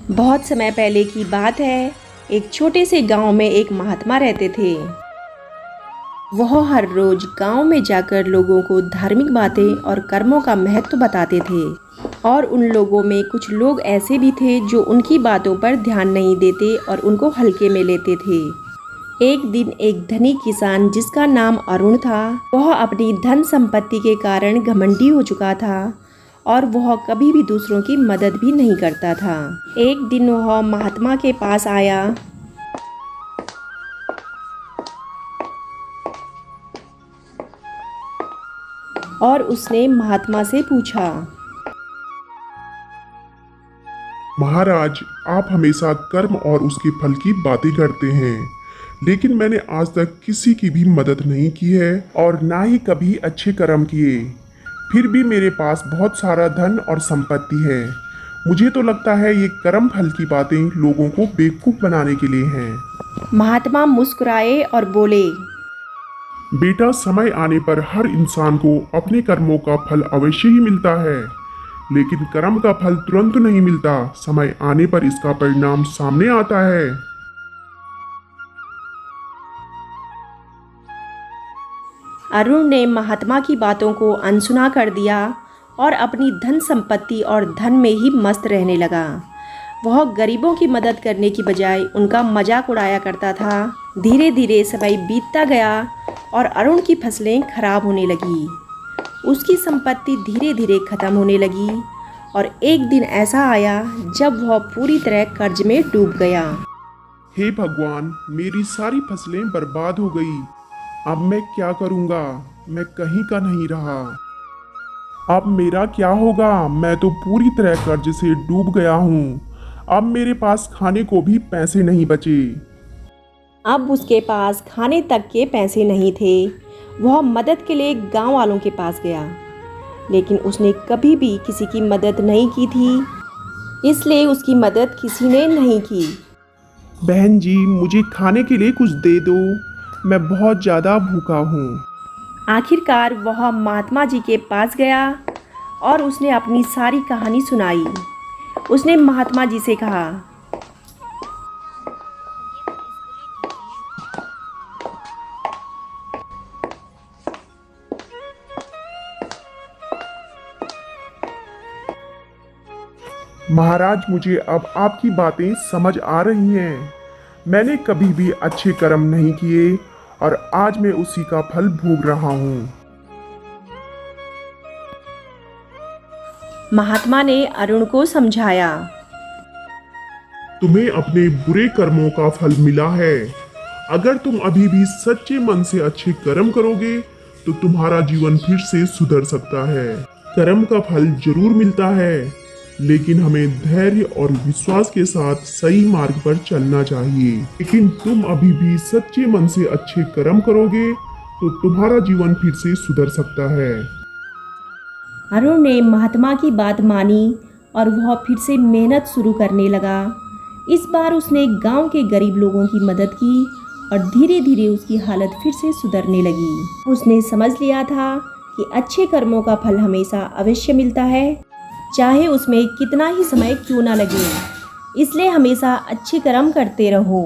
बहुत समय पहले की बात है। एक छोटे से गांव में एक महात्मा रहते थे। वह हर रोज गांव में जाकर लोगों को धार्मिक बातें और कर्मों का महत्व बताते थे। और उन लोगों में कुछ लोग ऐसे भी थे जो उनकी बातों पर ध्यान नहीं देते और उनको हल्के में लेते थे। एक दिन एक धनी किसान जिसका नाम अरुण था, वह अपनी धन संपत्ति के कारण घमंडी हो चुका था और वह कभी भी दूसरों की मदद भी नहीं करता था। एक दिन वह महात्मा के पास आया और उसने महात्मा से पूछा, महाराज, आप हमेशा कर्म और उसके फल की बातें करते हैं, लेकिन मैंने आज तक किसी की भी मदद नहीं की है और ना ही कभी अच्छे कर्म किए। फिर भी मेरे पास बहुत सारा धन और संपत्ति है। मुझे तो लगता है ये कर्म फल की बातें लोगों को बेवकूफ बनाने के लिए हैं। महात्मा मुस्कुराए और बोले, बेटा, समय आने पर हर इंसान को अपने कर्मों का फल अवश्य ही मिलता है, लेकिन कर्म का फल तुरंत नहीं मिलता। समय आने पर इसका परिणाम सामने आता है। अरुण ने महात्मा की बातों को अनसुना कर दिया और अपनी धन संपत्ति और धन में ही मस्त रहने लगा। वह गरीबों की मदद करने की बजाय उनका मजाक उड़ाया करता था। धीरे धीरे समय बीतता गया और अरुण की फसलें खराब होने लगी। उसकी संपत्ति धीरे धीरे खत्म होने लगी और एक दिन ऐसा आया जब वह पूरी तरह कर्ज में डूब गया। हे भगवान, मेरी सारी फसलें बर्बाद हो गई। अब मैं क्या करूँगा? मैं कहीं का नहीं रहा। अब मेरा क्या होगा? मैं तो पूरी तरह कर्ज से डूब गया हूँ। अब मेरे पास खाने को भी पैसे नहीं बचे। अब उसके पास खाने तक के पैसे नहीं थे। वह मदद के लिए गांव वालों के पास गया, लेकिन उसने कभी भी किसी की मदद नहीं की थी, इसलिए उसकी मदद किसी ने नहीं की। बहन जी, मुझे खाने के लिए कुछ दे दो, मैं बहुत ज़्यादा भूखा हूँ। आखिरकार वह महात्मा जी के पास गया और उसने अपनी सारी कहानी सुनाई। उसने महात्मा जी से कहा, महाराज, मुझे अब आपकी बातें समझ आ रही हैं। मैंने कभी भी अच्छे कर्म नहीं किए और आज मैं उसी का फल भोग रहा हूँ। महात्मा ने अरुण को समझाया, तुम्हें अपने बुरे कर्मों का फल मिला है। अगर तुम अभी भी सच्चे मन से अच्छे कर्म करोगे तो तुम्हारा जीवन फिर से सुधर सकता है। कर्म का फल जरूर मिलता है, लेकिन हमें धैर्य और विश्वास के साथ सही मार्ग पर चलना चाहिए। लेकिन तुम अभी भी सच्चे मन से अच्छे कर्म करोगे तो तुम्हारा जीवन फिर से सुधर सकता है। अरुण ने महात्मा की बात मानी और वह फिर से मेहनत शुरू करने लगा। इस बार उसने गांव के गरीब लोगों की मदद की और धीरे धीरे उसकी हालत फिर से सुधरने लगी। उसने समझ लिया था कि अच्छे कर्मों का फल हमेशा अवश्य मिलता है, चाहे उसमें कितना ही समय क्यों ना लगे। इसलिए हमेशा अच्छे कर्म करते रहो।